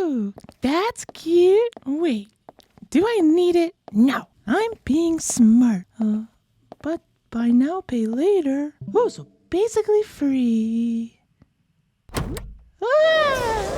Ooh, that's cute. Wait, do I need it? No, I'm being smart. But buy now, pay later. Oh, so basically free. Ah!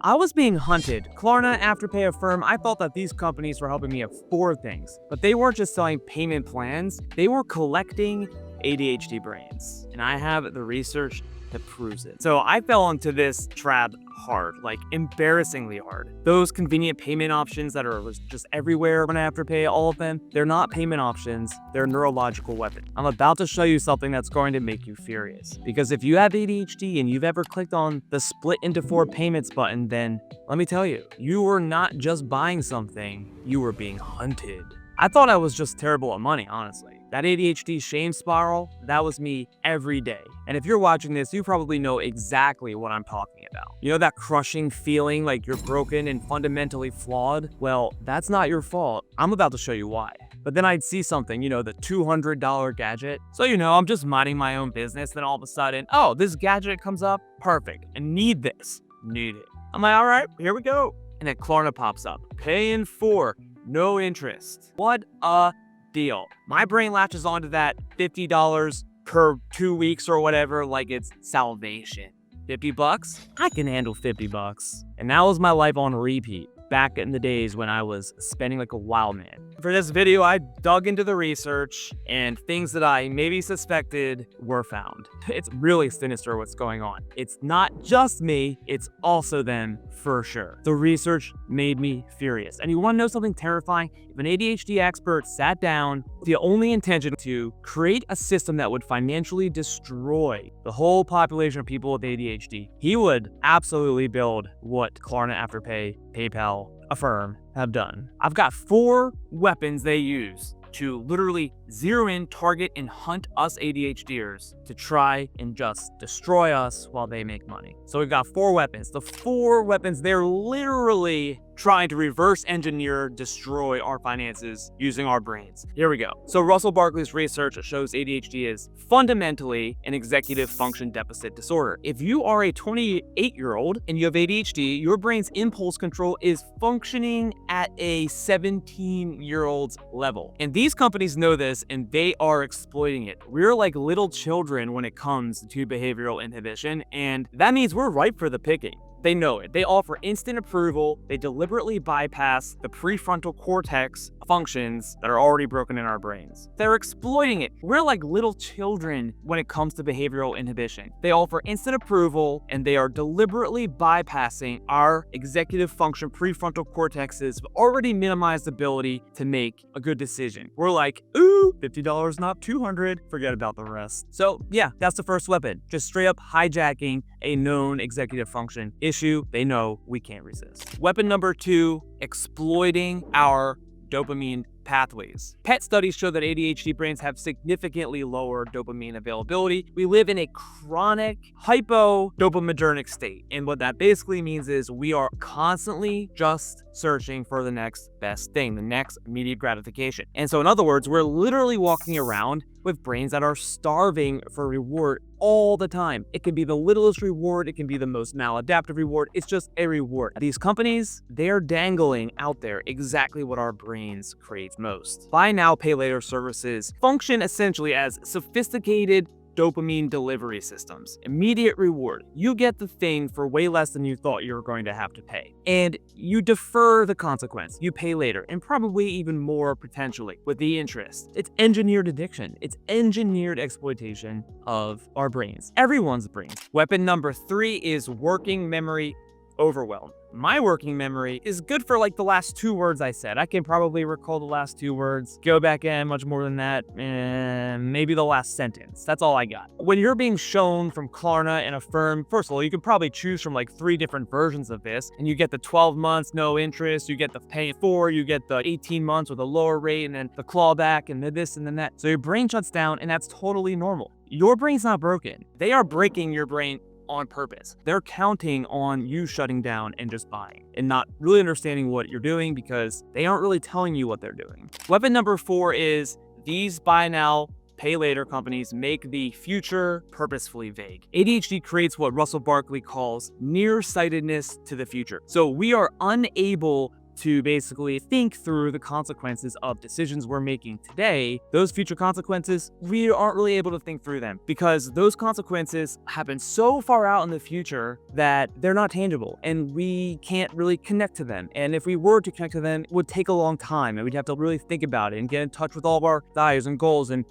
I was being hunted. Klarna, Afterpay, Affirm, I thought that these companies were helping me of 4 things. But they weren't just selling payment plans, they were collecting ADHD brains. And I have the research that proves it. So I fell into this trap hard, like embarrassingly hard. Those convenient payment options that are just everywhere on Afterpay, all of them, they're not payment options, they're neurological weapons. I'm about to show you something that's going to make you furious. Because if you have ADHD and you've ever clicked on the split into 4 payments button, then let me tell you, you were not just buying something, you were being hunted. I thought I was just terrible at money, honestly. That ADHD shame spiral, that was me every day. And if you're watching this, you probably know exactly what I'm talking about. You know that crushing feeling like you're broken and fundamentally flawed? Well, that's not your fault. I'm about to show you why. But then I'd see something, you know, the $200 gadget. So, you know, I'm just minding my own business. Then all of a sudden, oh, this gadget comes up. Perfect. I need this. Need it. I'm like, all right, here we go. And then Klarna pops up. Pay in 4. No interest. What a deal. My brain latches onto that $50 per 2 weeks or whatever like it's salvation. 50 bucks? I can handle 50 bucks. And that was my life on repeat back in the days when I was spending like a wild man. For this video, I dug into the research and things that I maybe suspected were found. It's really sinister what's going on. It's not just me, it's also them for sure. The research made me furious. And you want to know something terrifying? If an ADHD expert sat down with the only intention to create a system that would financially destroy the whole population of people with ADHD, he would absolutely build what Klarna, Afterpay, PayPal, Affirm have done. I've got 4 weapons they use to literally zero in, target, and hunt us ADHDers to try and just destroy us while they make money. So we've got 4 weapons. The 4 weapons, they're literally trying to reverse engineer, destroy our finances using our brains. Here we go. So Russell Barkley's research shows ADHD is fundamentally an executive function deficit disorder. If you are a 28-year-old and you have ADHD, your brain's impulse control is functioning at a 17-year-old's level. And these companies know this and they are exploiting it. We're like little children when it comes to behavioral inhibition, and that means we're ripe for the picking. They know it. They offer instant approval. They deliberately bypass the prefrontal cortex functions that are already broken in our brains. They're exploiting it. We're like little children when it comes to behavioral inhibition. They offer instant approval and they are deliberately bypassing our executive function prefrontal cortex's already minimized ability to make a good decision. We're like, ooh, $50, not $200. Forget about the rest. So yeah, that's the first weapon. Just straight up hijacking a known executive function issue they know we can't resist. Weapon number 2, exploiting our dopamine pathways. PET studies show that ADHD brains have significantly lower dopamine availability. We live in a chronic hypodopaminergic state. And what that basically means is we are constantly just searching for the next best thing, the next immediate gratification. And so in other words, we're literally walking around with brains that are starving for reward all the time. It can be the littlest reward, it can be the most maladaptive reward, it's just a reward. These companies, they're dangling out there exactly what our brains crave most. Buy now, pay later services function essentially as sophisticated dopamine delivery systems. Immediate reward. You get the thing for way less than you thought you were going to have to pay. And you defer the consequence. You pay later, and probably even more potentially with the interest. It's engineered addiction. It's engineered exploitation of our brains. Everyone's brain. Weapon number 3 is working memory overwhelm. My working memory is good for like the last 2 words I said. I can probably recall the last 2 words, go back in much more than that, and maybe the last sentence. That's all I got. When you're being shown from Klarna and Affirm, first of all, you can probably choose from like 3 different versions of this, and you get the 12 months, no interest, you get the pay 4, you get the 18 months with a lower rate, and then the clawback, and then this and then that. So your brain shuts down, and that's totally normal. Your brain's not broken. They are breaking your brain on purpose. They're counting on you shutting down and just buying and not really understanding what you're doing because they aren't really telling you what they're doing. Weapon number 4 is these buy now, pay later companies make the future purposefully vague. ADHD creates what Russell Barkley calls nearsightedness to the future. So we are unable to basically think through the consequences of decisions we're making today. Those future consequences, we aren't really able to think through them because those consequences happen so far out in the future that they're not tangible and we can't really connect to them. And if we were to connect to them, it would take a long time and we'd have to really think about it and get in touch with all of our values and goals and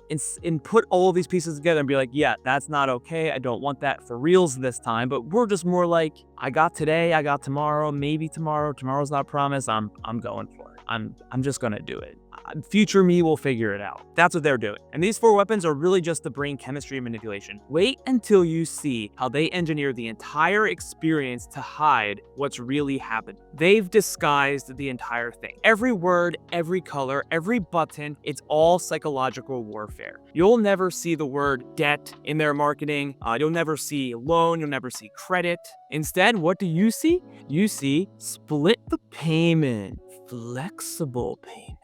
put all of these pieces together and be like, yeah, that's not okay. I don't want that for reals this time. But we're just more like, I got today, I got tomorrow, maybe tomorrow. Tomorrow's not promised. I'm going for it. I'm just gonna do it. Future me will figure it out. That's what they're doing. And these 4 weapons are really just the brain chemistry and manipulation. Wait until you see how they engineer the entire experience to hide what's really happened. They've disguised the entire thing. Every word, every color, every button, it's all psychological warfare. You'll never see the word debt in their marketing. You'll never see loan. You'll never see credit. Instead, what do you see? You see split the payment, flexible payment.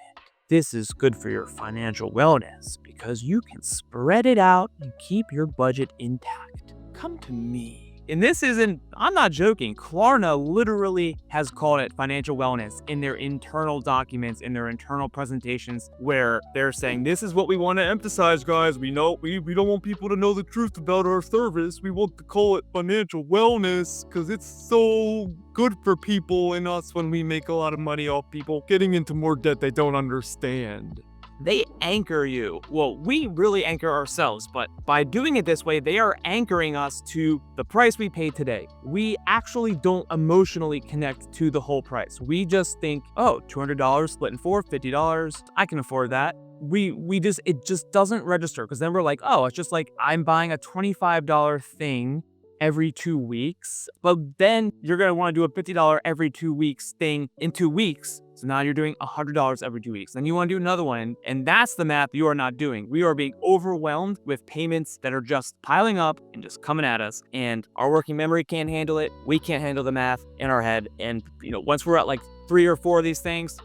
This is good for your financial wellness because you can spread it out and keep your budget intact. Come to me. And this isn't, I'm not joking. Klarna literally has called it financial wellness in their internal documents, in their internal presentations, where they're saying, this is what we want to emphasize, guys. We know we don't want people to know the truth about our service. We want to call it financial wellness because it's so good for people and us when we make a lot of money off people getting into more debt they don't understand. They anchor you. Well, we really anchor ourselves, but by doing it this way, they are anchoring us to the price we pay today. We actually don't emotionally connect to the whole price. We just think, oh, $200 split in 4, $50. I can afford that. It just doesn't register because then we're like, oh, it's just like I'm buying a $25 thing every 2 weeks, but then you're going to want to do a $50 every 2 weeks thing in 2 weeks. So now you're doing $100 every 2 weeks. Then you want to do another one. And that's the math you are not doing. We are being overwhelmed with payments that are just piling up and just coming at us. And our working memory can't handle it. We can't handle the math in our head. And, once we're at like 3 or 4 of these things,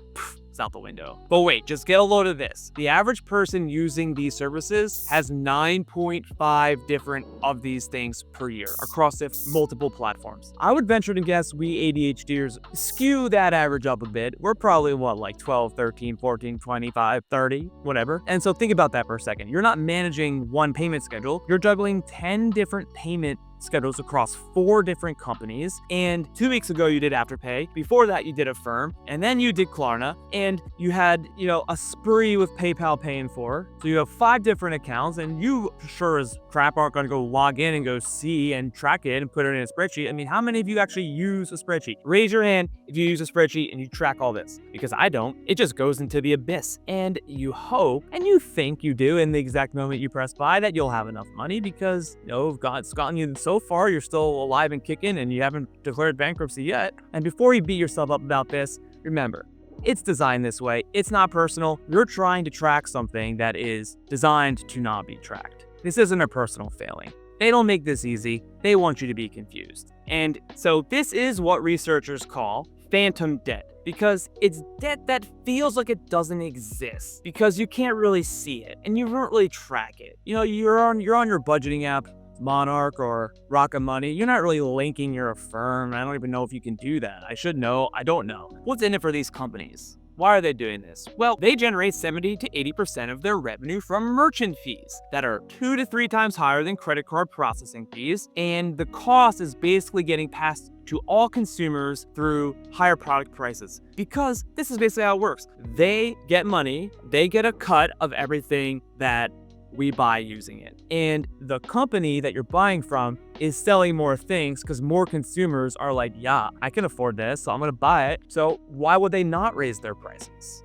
it's out the window. But wait, just get a load of this. The average person using these services has 9.5 different of these things per year across multiple platforms. I would venture to guess we ADHDers skew that average up a bit. We're probably like 12, 13, 14, 25, 30, whatever. And so think about that for a second. You're not managing one payment schedule. You're juggling 10 different payment schedules across 4 different companies. And 2 weeks ago, you did Afterpay. Before that, you did Affirm. And then you did Klarna. And you had, a spree with PayPal paying for. So you have 5 different accounts. And you sure as crap aren't going to go log in and go see and track it and put it in a spreadsheet. I mean, how many of you actually use a spreadsheet? Raise your hand if you use a spreadsheet and you track all this. Because I don't. It just goes into the abyss. And you hope and you think you do in the exact moment you press buy that you'll have enough money because, God's gotten you so far, you're still alive and kicking and you haven't declared bankruptcy yet. And before you beat yourself up about this, remember, it's designed this way. It's not personal. You're trying to track something that is designed to not be tracked. This isn't a personal failing. They don't make this easy. They want you to be confused. And so this is what researchers call phantom debt, because it's debt that feels like it doesn't exist because you can't really see it and you don't really track it. You're on your budgeting app, Monarch or Rocket Money. You're not really linking your Affirm. I don't even know if you can do that. I should know. I don't know. What's in it for these companies? Why are they doing this? Well, they generate 70 to 80% of their revenue from merchant fees that are 2 to 3 times higher than credit card processing fees. And the cost is basically getting passed to all consumers through higher product prices. Because this is basically how it works. They get money, they get a cut of everything that we buy using it. And the company that you're buying from is selling more things because more consumers are like, yeah, I can afford this, so I'm gonna buy it. So why would they not raise their prices?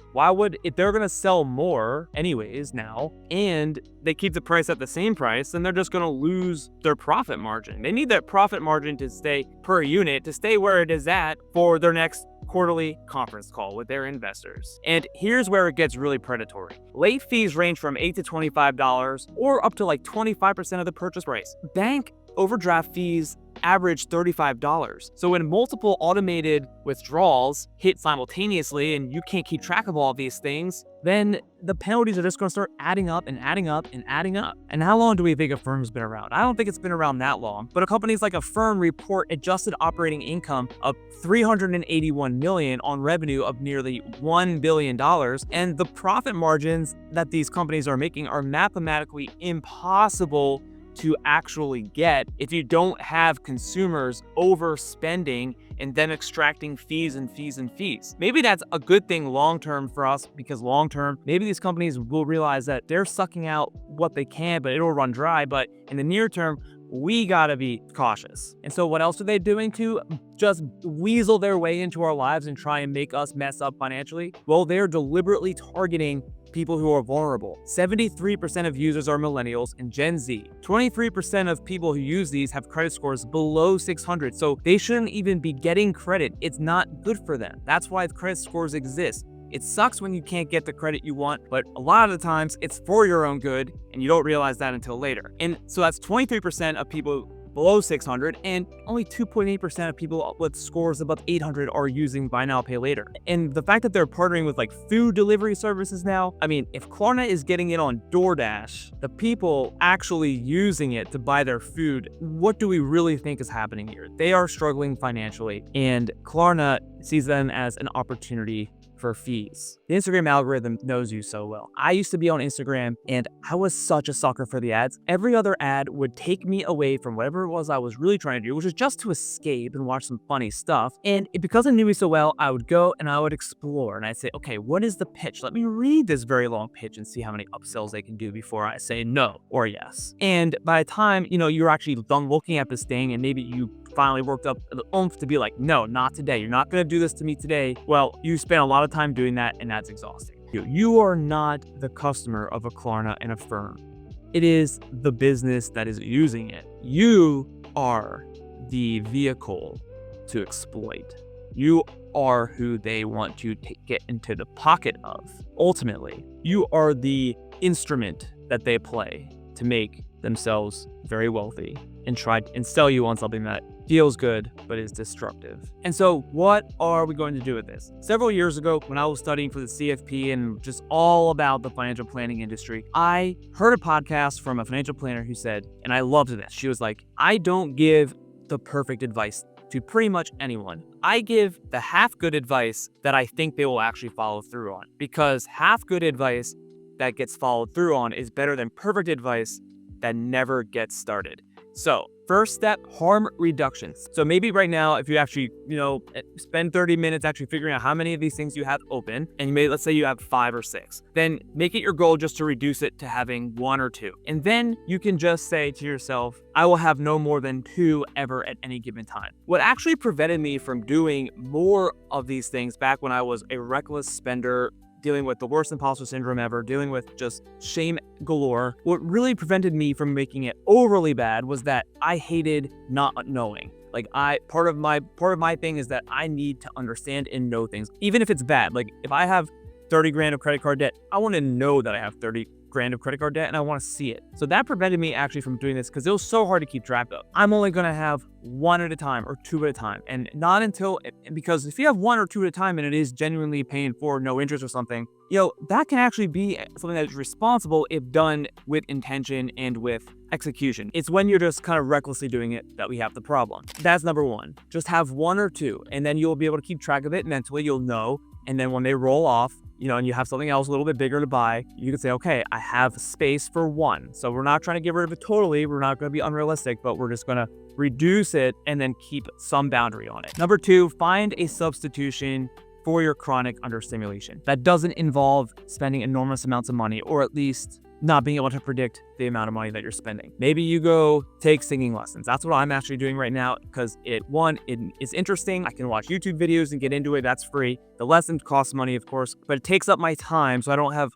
If they're gonna sell more anyways now, and they keep the price at the same price, then they're just gonna lose their profit margin. They need that profit margin to stay per unit, to stay where it is at for their next quarterly conference call with their investors. And here's where it gets really predatory. Late fees range from $8 to $25 or up to like 25% of the purchase price. Bank overdraft fees average $35. So when multiple automated withdrawals hit simultaneously and you can't keep track of all of these things, then the penalties are just going to start adding up and adding up and adding up. And how long do we think Affirm's been around? I don't think it's been around that long, but companies like Affirm report adjusted operating income of $381 million on revenue of nearly $1 billion. And the profit margins that these companies are making are mathematically impossible to actually get if you don't have consumers overspending and then extracting fees and fees and fees. Maybe that's a good thing long-term for us, because long-term, maybe these companies will realize that they're sucking out what they can, but it'll run dry. But in the near term, we gotta be cautious. And so what else are they doing to just weasel their way into our lives and try and make us mess up financially? Well, they're deliberately targeting people who are vulnerable. 73% of users are millennials and Gen Z. 23% of people who use these have credit scores below 600, so they shouldn't even be getting credit. It's not good for them. That's why credit scores exist. It sucks when you can't get the credit you want, but a lot of the times it's for your own good and you don't realize that until later. And so that's 23% of people below 600, and only 2.8% of people with scores above 800 are using Buy Now, Pay Later. And the fact that they're partnering with like food delivery services now, I mean, if Klarna is getting it on DoorDash, the people actually using it to buy their food, what do we really think is happening here? They are struggling financially, and Klarna sees them as an opportunity for fees. The Instagram algorithm knows you so well. I used to be on Instagram and I was such a sucker for the ads. Every other ad would take me away from whatever it was I was really trying to do, which was just to escape and watch some funny stuff. And because it knew me so well, I would go and I would explore and I'd say, okay, what is the pitch? Let me read this very long pitch and see how many upsells they can do before I say no or yes. And by the time, you're actually done looking at this thing and maybe you finally worked up the oomph to be like, no, not today. You're not going to do this to me today. Well, you spent a lot of time doing that, and that's exhausting. You are not the customer of a Klarna and Affirm. It is the business that is using it. You are the vehicle to exploit. You are who they want to get into the pocket of. Ultimately, you are the instrument that they play to make themselves very wealthy and try and sell you on something that feels good but is destructive. And so what are we going to do with this? Several years ago, when I was studying for the CFP and just all about the financial planning industry, I heard a podcast from a financial planner who said, and I loved this, she was like, I don't give the perfect advice to pretty much anyone. I give the half good advice that I think they will actually follow through on, because half good advice that gets followed through on is better than perfect advice that never gets started. So first step, harm reduction. So maybe right now, if you actually, spend 30 minutes actually figuring out how many of these things you have open, and let's say you have 5 or 6, then make it your goal just to reduce it to having 1 or 2. And then you can just say to yourself, I will have no more than 2 ever at any given time. What actually prevented me from doing more of these things back when I was a reckless spender, dealing with the worst imposter syndrome ever, dealing with just shame galore, what really prevented me from making it overly bad was that I hated not knowing. Like part of my thing is that I need to understand and know things, even if it's bad. Like if I have 30 grand of credit card debt, I want to know that I have 30 grand of credit card debt and I want to see it. So that prevented me actually from doing this because it was so hard to keep track of. I'm only going to have 1 at a time or 2 at a time, and not until, because if you have 1 or 2 at a time and it is genuinely paying for no interest or something, that can actually be something that is responsible if done with intention and with execution. It's when you're just kind of recklessly doing it that we have the problem. That's number 1. Just have 1 or 2, and then you'll be able to keep track of it mentally. You'll know, and then when they roll off, and you have something else a little bit bigger to buy, you can say, okay, I have space for 1. So we're not trying to get rid of it totally. We're not going to be unrealistic, but we're just going to reduce it and then keep some boundary on it. Number 2, find a substitution for your chronic understimulation. That doesn't involve spending enormous amounts of money, or at least not being able to predict the amount of money that you're spending. Maybe you go take singing lessons. That's what I'm actually doing right now because it is interesting. I can watch YouTube videos and get into it. That's free. The lesson costs money, of course, but it takes up my time, so I don't have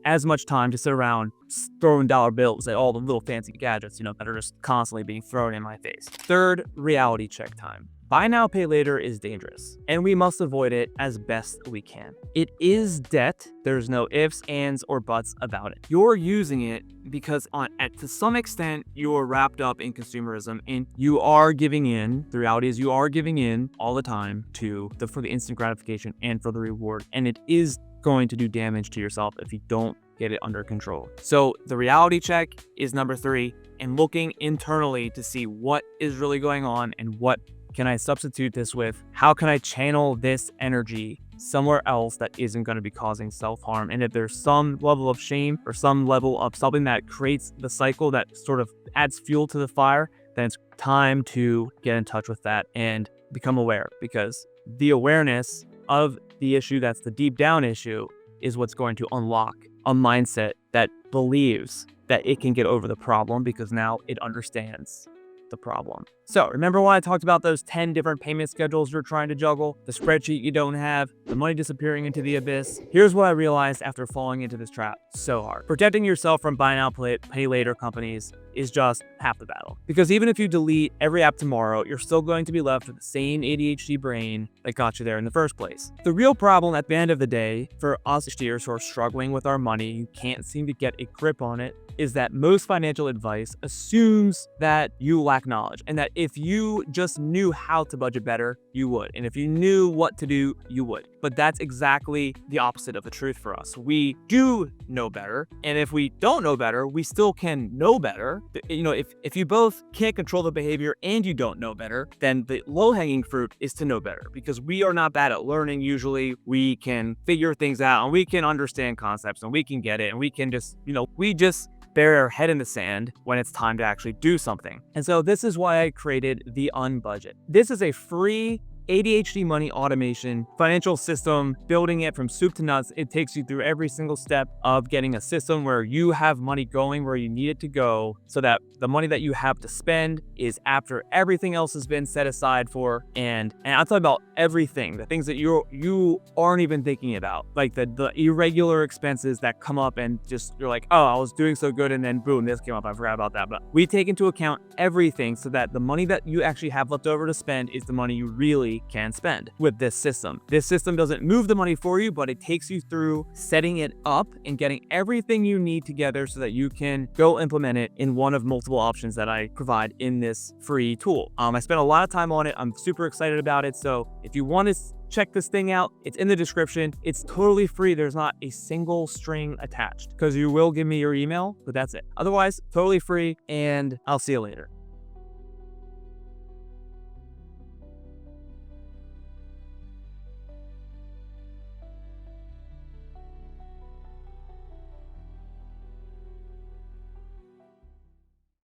as much time to sit around throwing dollar bills at all the little fancy gadgets, that are just constantly being thrown in my face. 3rd, reality check time. Buy now, pay later is dangerous, and we must avoid it as best we can. It is debt. There's no ifs, ands, or buts about it. You're using it because to some extent, you're wrapped up in consumerism and you are giving in. The reality is you are giving in all the time for the instant gratification and for the reward. And it is going to do damage to yourself if you don't get it under control. So the reality check is number 3, and looking internally to see what is really going on and what can I substitute this with? How can I channel this energy somewhere else that isn't going to be causing self-harm? And if there's some level of shame or some level of something that creates the cycle that sort of adds fuel to the fire, then it's time to get in touch with that and become aware, because the awareness of the issue that's the deep down issue is what's going to unlock a mindset that believes that it can get over the problem because now it understands the problem. So remember when I talked about those 10 different payment schedules you're trying to juggle, the spreadsheet you don't have, the money disappearing into the abyss? Here's what I realized after falling into this trap so hard. Protecting yourself from buy now, pay later companies is just half the battle. Because even if you delete every app tomorrow, you're still going to be left with the same ADHD brain that got you there in the first place. The real problem at the end of the day for us steers who are struggling with our money, you can't seem to get a grip on it, is that most financial advice assumes that you lack knowledge and that if you just knew how to budget better, you would. And if you knew what to do, you would. But that's exactly the opposite of the truth for us. We do know better. And if we don't know better, we still can know better. You know, if you both can't control the behavior and you don't know better, then the low-hanging fruit is to know better, because we are not bad at learning usually. We can figure things out and we can understand concepts and we can get it and we can just, we just bury our head in the sand when it's time to actually do something. And so this is why I created the Unbudget. This is a free ADHD money automation financial system, building it from soup to nuts. It takes you through every single step of getting a system where you have money going where you need it to go, so that the money that you have to spend is after everything else has been set aside for. And I'm talking about everything, the things that you aren't even thinking about, like the irregular expenses that come up and just you're like, oh, I was doing so good and then boom, this came up, I forgot about that. But we take into account everything so that the money that you actually have left over to spend is the money you really can spend with this system. This system doesn't move the money for you, but it takes you through setting it up and getting everything you need together so that you can go implement it in one of multiple options that I provide in this free tool. I spent a lot of time on it. I'm super excited about it. So if you want to check this thing out, it's in the description. It's totally free. There's not a single string attached, because you will give me your email, but that's it. Otherwise, totally free, and I'll see you later.